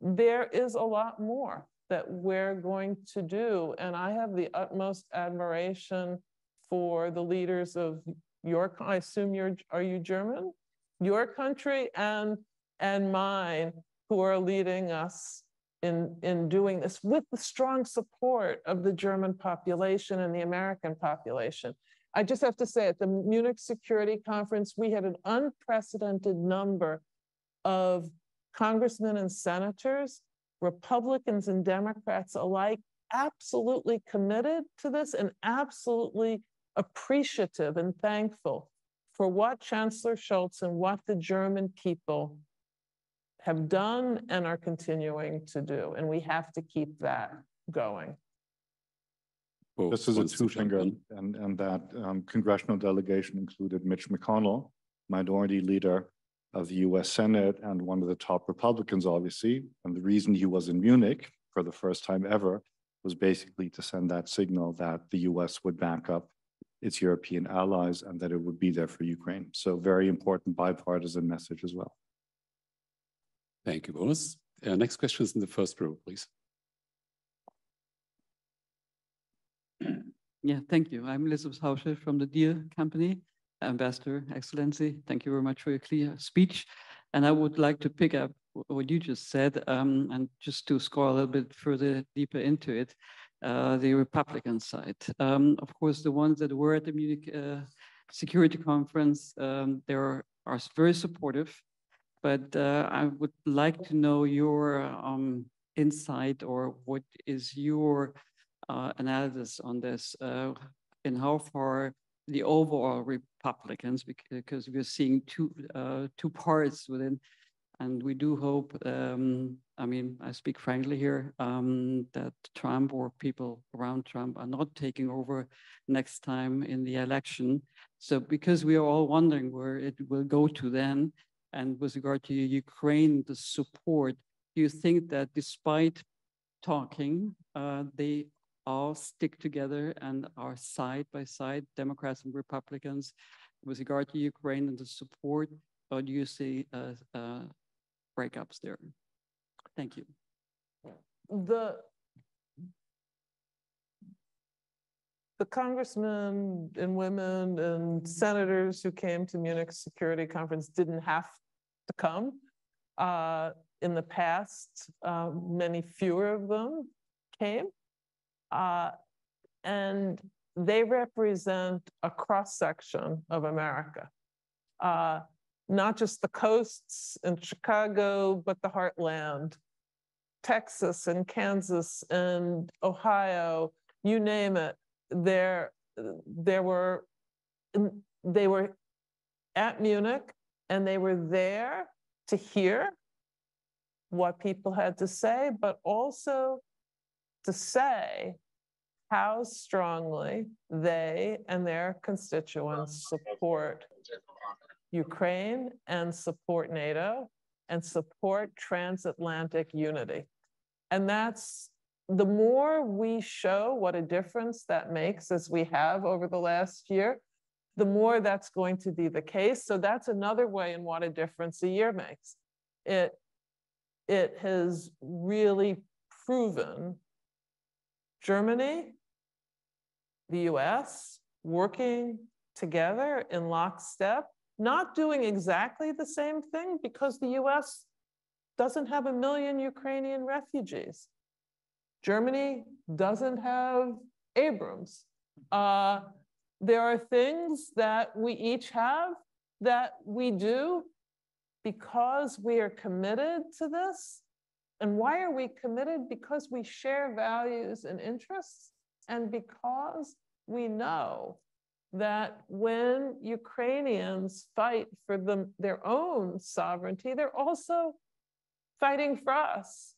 There is a lot more that we're going to do, and I have the utmost admiration for the leaders of your, I assume are you German? Your country and mine, who are leading us in doing this with the strong support of the German population and the American population. I just have to say, at the Munich Security Conference, we had an unprecedented number of congressmen and senators, Republicans and Democrats alike, absolutely committed to this and absolutely appreciative and thankful for what Chancellor Scholz and what the German people have done and are continuing to do. And we have to keep that going. Well, this is a two-finger, and that congressional delegation included Mitch McConnell, minority leader of the US Senate and one of the top Republicans, obviously. And the reason he was in Munich for the first time ever was basically to send that signal that the US would back up its European allies and that it would be there for Ukraine. So very important bipartisan message as well. Thank you, Boris. Next question is in the first row, please. Yeah, thank you. I'm Elizabeth Hausche from the Deere Company. Ambassador, Excellency, thank you very much for your clear speech. And I would like to pick up what you just said, and just to score a little bit further deeper into it, the Republican side. Of course, the ones that were at the Munich Security Conference, they are very supportive, but I would like to know your insight, or what is your analysis on this, and how far the overall Republicans, because we're seeing two parts within, and we do hope, I mean, I speak frankly here, that Trump or people around Trump are not taking over next time in the election. So because we are all wondering where it will go to then, And with regard to Ukraine, the support, do you think that despite talking, they all stick together and are side by side, Democrats and Republicans, with regard to Ukraine and the support, or do you see breakups there? Thank you. The congressmen and women and senators who came to Munich Security Conference didn't have to come. In the past, many fewer of them came. And they represent a cross-section of America. Not just the coasts and Chicago, but the heartland, Texas and Kansas and Ohio, you name it. They were at Munich, and they were there to hear what people had to say, but also to say how strongly they and their constituents support Ukraine and support NATO and support transatlantic unity. And that's, the more we show what a difference that makes, as we have over the last year, the more that's going to be the case. So that's another way in what a difference a year makes. It has really proven Germany, the US, working together in lockstep, not doing exactly the same thing because the US doesn't have 1 million Ukrainian refugees. Germany doesn't have Abrams. There are things that we each have that we do because we are committed to this. And why are we committed? Because we share values and interests, and because we know that when Ukrainians fight for their own sovereignty, they're also fighting for us.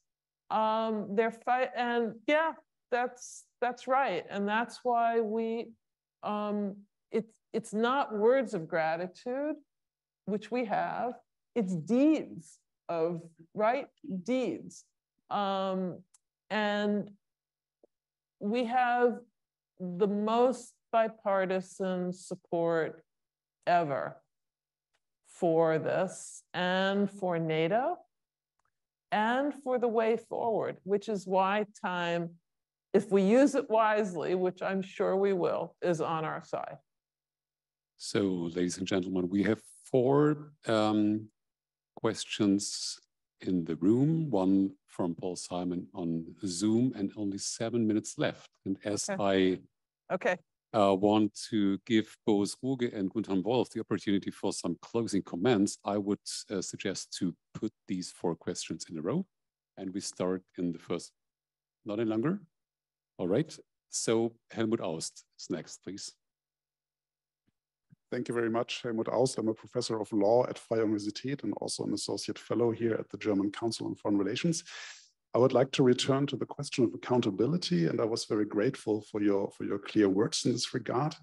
And yeah, that's right. And that's why we, it's not words of gratitude, which we have, it's deeds of, right? Deeds. And we have the most bipartisan support ever for this and for NATO and for the way forward, which is why time, if we use it wisely, which I'm sure we will, is on our side. So, ladies and gentlemen, we have 4 questions in the room, one from Paul Simon on Zoom, and only 7 minutes left. And as I want to give both Ruge and Guntram Wolff the opportunity for some closing comments, I would suggest to put these 4 questions in a row. And we start in the first, not any longer. All right. So Helmut Aust is next, please. Thank you very much, Helmut Aust. I'm a professor of law at Freie Universität and also an associate fellow here at the German Council on Foreign Relations. I would like to return to the question of accountability, and I was very grateful for your clear words in this regard.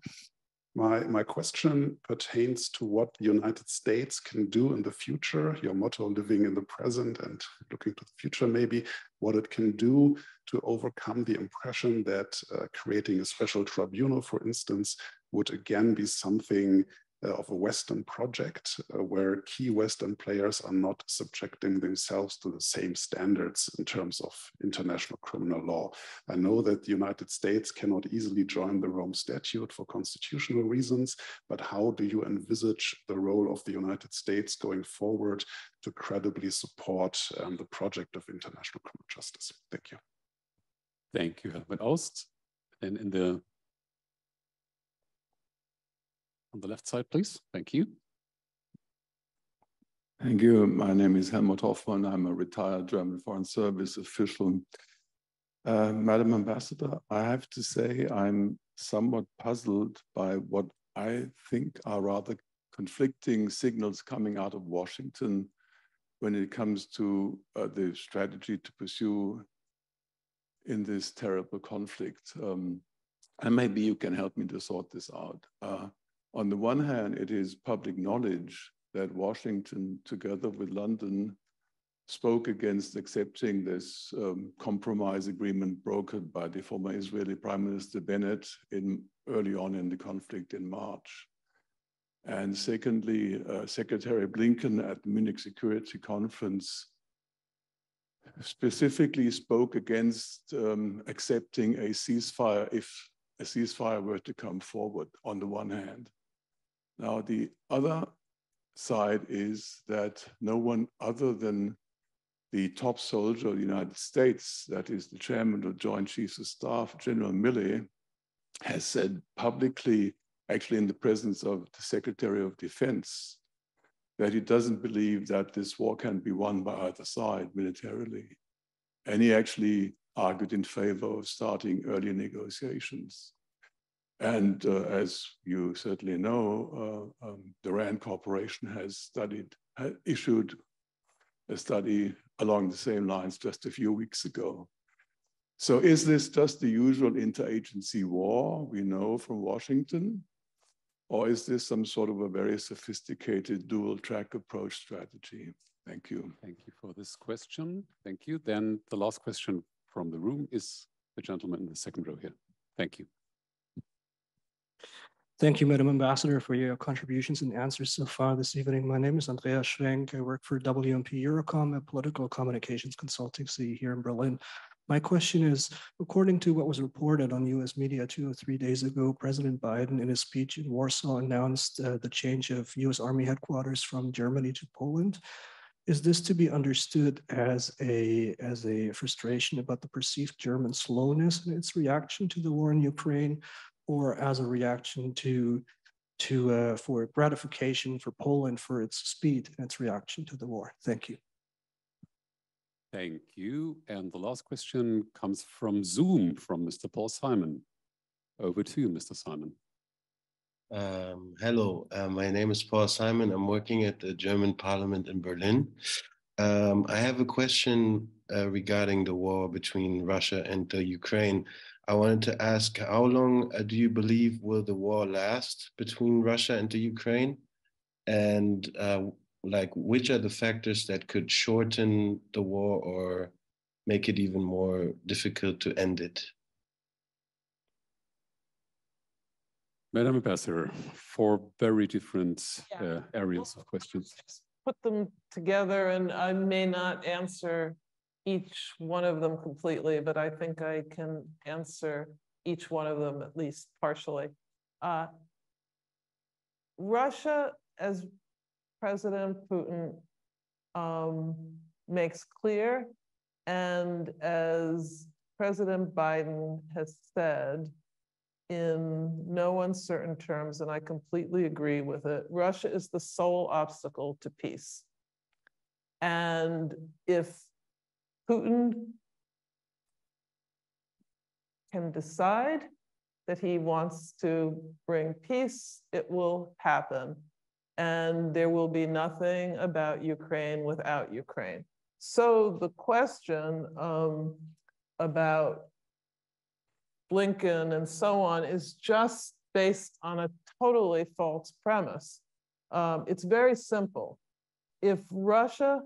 My question pertains to what the United States can do in the future, your motto, living in the present and looking to the future maybe, what it can do to overcome the impression that creating a special tribunal, for instance, would again be something of a Western project where key Western players are not subjecting themselves to the same standards in terms of international criminal law. I know that the United States cannot easily join the Rome Statute for constitutional reasons, but how do you envisage the role of the United States going forward to credibly support the project of international criminal justice? Thank you. Thank you, Helmut Aust. And on the left side, please. Thank you. Thank you. My name is Helmut Hoffmann. I'm a retired German Foreign Service official. Madam Ambassador, I have to say I'm somewhat puzzled by what I think are rather conflicting signals coming out of Washington when it comes to the strategy to pursue in this terrible conflict. And maybe you can help me to sort this out. On the one hand, it is public knowledge that Washington, together with London, spoke against accepting this compromise agreement brokered by the former Israeli Prime Minister Bennett early on in the conflict in March. And secondly, Secretary Blinken at the Munich Security Conference specifically spoke against accepting a ceasefire if a ceasefire were to come forward, on the one hand. Now, the other side is that no one other than the top soldier of the United States, that is the chairman of the Joint Chiefs of Staff, General Milley, has said publicly, actually in the presence of the Secretary of Defense, that he doesn't believe that this war can be won by either side militarily. And he actually argued in favor of starting early negotiations. And as you certainly know, the RAND Corporation has issued a study along the same lines just a few weeks ago. So is this just the usual interagency war we know from Washington? Or is this some sort of a very sophisticated dual track approach strategy? Thank you. Thank you for this question. Thank you. Then the last question from the room is the gentleman in the second row here. Thank you. Thank you, Madam Ambassador, for your contributions and answers so far this evening. My name is Andreas Schwenk. I work for WMP Eurocom, a political communications consultancy here in Berlin. My question is, according to what was reported on US media 2 or 3 days ago, President Biden in his speech in Warsaw announced the change of US Army headquarters from Germany to Poland. Is this to be understood as a frustration about the perceived German slowness in its reaction to the war in Ukraine, or as a reaction for gratification for Poland for its speed and its reaction to the war? Thank you. Thank you. And the last question comes from Zoom, from Mr. Paul Simon. Over to you, Mr. Simon. Hello, my name is Paul Simon. I'm working at the German Parliament in Berlin. I have a question regarding the war between Russia and the Ukraine. I wanted to ask, how long do you believe will the war last between Russia and the Ukraine? And which are the factors that could shorten the war or make it even more difficult to end it? Madam Ambassador, 4 very different areas of questions. Put them together, and I may not answer each one of them completely, but I think I can answer each one of them at least partially. Russia, as President Putin makes clear, and as President Biden has said in no uncertain terms, and I completely agree with it, Russia is the sole obstacle to peace. And if Putin can decide that he wants to bring peace, it will happen. And there will be nothing about Ukraine without Ukraine. So the question about Blinken and so on is just based on a totally false premise. It's very simple. If Russia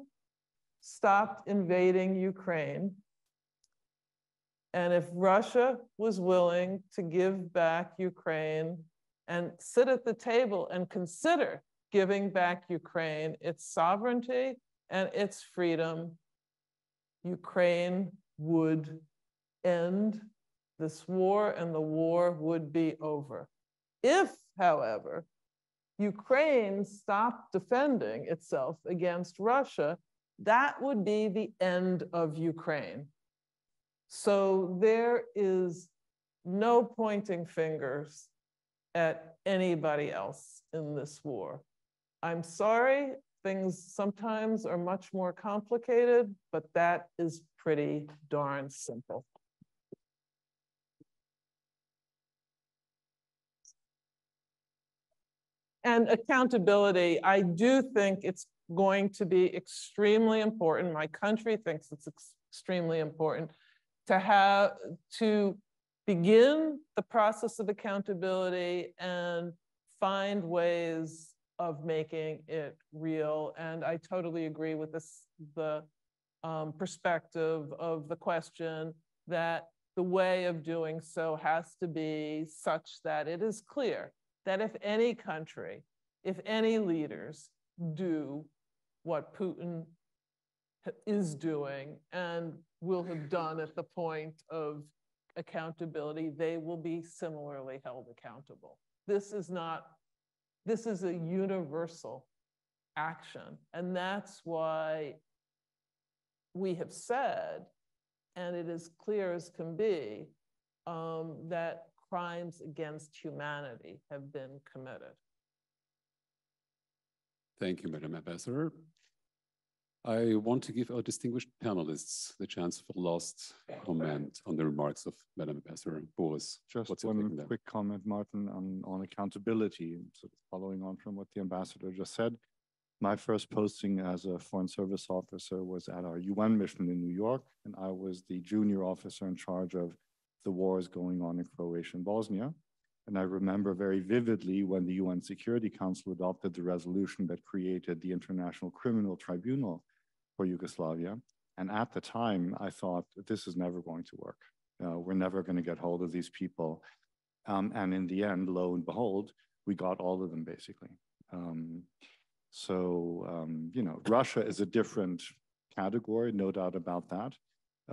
stopped invading Ukraine, and if Russia was willing to give back Ukraine and sit at the table and consider giving back Ukraine its sovereignty and its freedom, Ukraine would end this war and the war would be over. If, however, Ukraine stopped defending itself against Russia, that would be the end of Ukraine. So there is no pointing fingers at anybody else in this war. I'm sorry, things sometimes are much more complicated, but that is pretty darn simple. And accountability, I do think it's going to be extremely important. My country thinks it's extremely important to begin the process of accountability and find ways of making it real. And I totally agree with this, the perspective of the question that the way of doing so has to be such that it is clear that if any country, if any leaders do what Putin is doing and will have done at the point of accountability, they will be similarly held accountable. This is a universal action. And that's why we have said, and it is clear as can be, that crimes against humanity have been committed. Thank you, Madam Ambassador. I want to give our distinguished panelists the chance for last comment on the remarks of Madam Ambassador. Boris, just one quick comment, Martin, on accountability, sort of following on from what the ambassador just said. My first posting as a Foreign Service officer was at our UN mission in New York, and I was the junior officer in charge of the wars going on in Croatia and Bosnia. And I remember very vividly when the UN Security Council adopted the resolution that created the International Criminal Tribunal for Yugoslavia. And at the time, I thought, this is never going to work. We're never going to get hold of these people. And in the end, lo and behold, we got all of them, basically. You know, Russia is a different category, no doubt about that.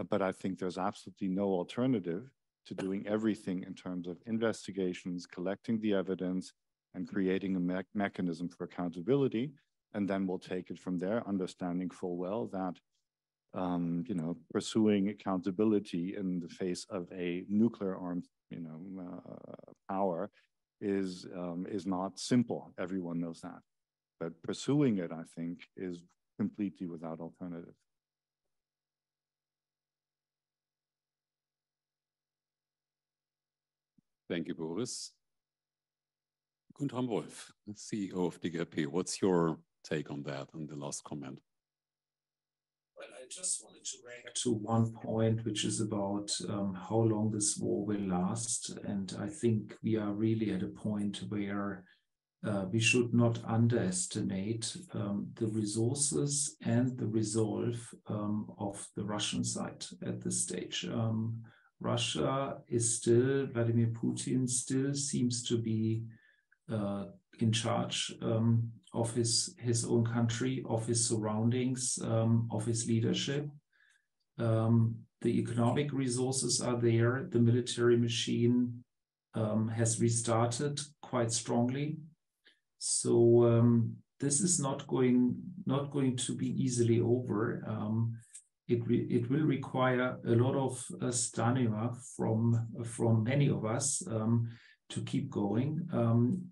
But I think there's absolutely no alternative to doing everything in terms of investigations, collecting the evidence, and creating a mechanism for accountability. And then we'll take it from there, understanding full well that, you know, pursuing accountability in the face of a nuclear armed, you know, power is not simple. Everyone knows that. But pursuing it, I think, is completely without alternative. Thank you, Boris. Guntram Wolff, CEO of DGAP, what's your take on that, on the last comment? Well, I just wanted to react to one point, which is about how long this war will last. And I think we are really at a point where we should not underestimate the resources and the resolve of the Russian side at this stage. Russia is still, Vladimir Putin still seems to be in charge of his own country, of his surroundings, of his leadership. The economic resources are there. The military machine has restarted quite strongly. So this is not going to be easily over. It will require a lot of stamina from many of us to keep going,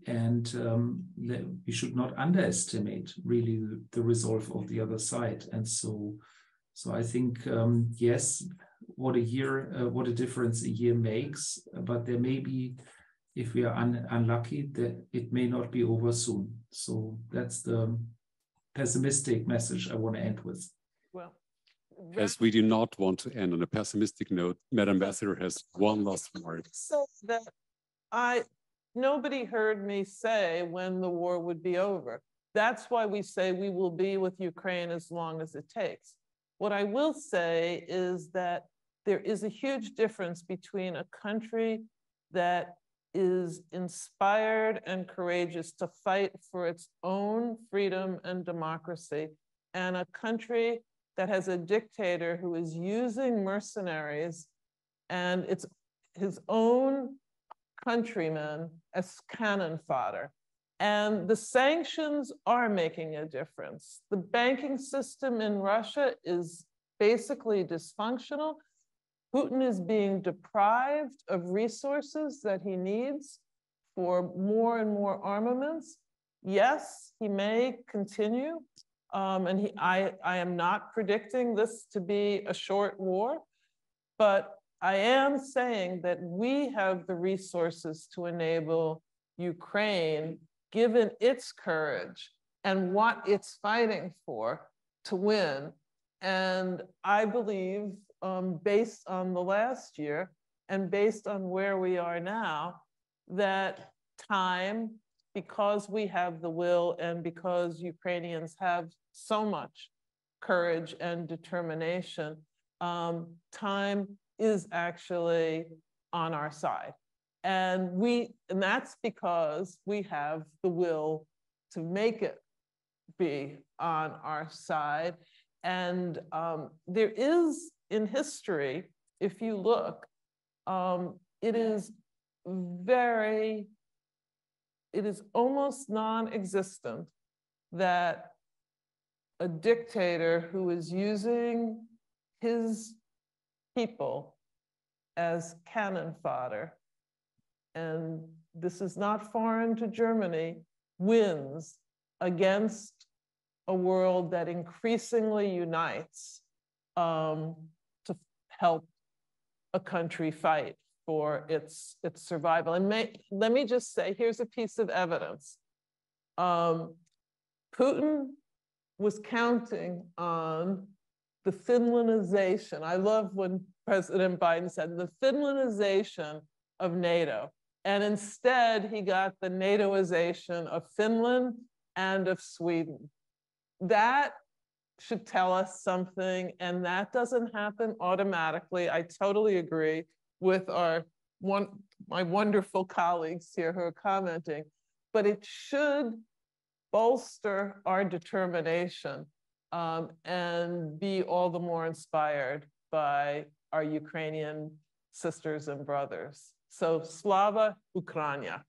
and we should not underestimate really the resolve of the other side. And so I think yes, what a difference a year makes, but there may be, if we are unlucky, that it may not be over soon. So that's the pessimistic message I want to end with. Well, as we do not want to end on a pessimistic note, Madam Ambassador has one last word. So that nobody heard me say when the war would be over. That's why we say we will be with Ukraine as long as it takes. What I will say is that there is a huge difference between a country that is inspired and courageous to fight for its own freedom and democracy, and a country that has a dictator who is using mercenaries and his own countrymen as cannon fodder. And the sanctions are making a difference. The banking system in Russia is basically dysfunctional. Putin is being deprived of resources that he needs for more and more armaments. Yes, he may continue, and I am not predicting this to be a short war, but I am saying that we have the resources to enable Ukraine, given its courage and what it's fighting for, to win. And I believe, based on the last year and based on where we are now, that time because we have the will and because Ukrainians have so much courage and determination, time is actually on our side. And that's because we have the will to make it be on our side. And there is, in history, if you look, it is almost non-existent that a dictator who is using his people as cannon fodder, and this is not foreign to Germany, wins against a world that increasingly unites to help a country fight for its survival. And let me just say, here's a piece of evidence. Putin was counting on the Finlandization. I love when President Biden said the Finlandization of NATO. And instead, he got the NATOization of Finland and of Sweden. That should tell us something, and that doesn't happen automatically. I totally agree with my wonderful colleagues here who are commenting, but it should bolster our determination and be all the more inspired by our Ukrainian sisters and brothers. So Slava Ukraina.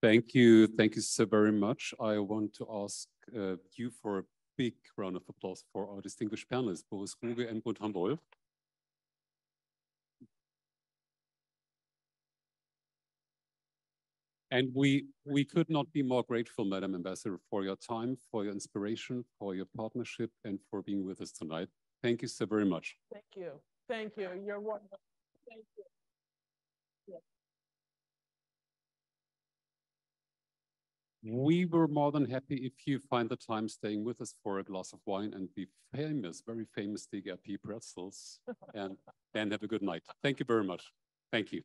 Thank you so very much. I want to ask you for a big round of applause for our distinguished panelists, Boris, Ruge, and Guntram Wolff. And we could not be more grateful, Madam Ambassador, for your time, for your inspiration, for your partnership, and for being with us tonight. Thank you so very much. Thank you. Thank you. You're wonderful. Thank you. Yeah. We were more than happy if you find the time staying with us for a glass of wine and the famous, very famous DGAP pretzels, and then have a good night. Thank you very much. Thank you.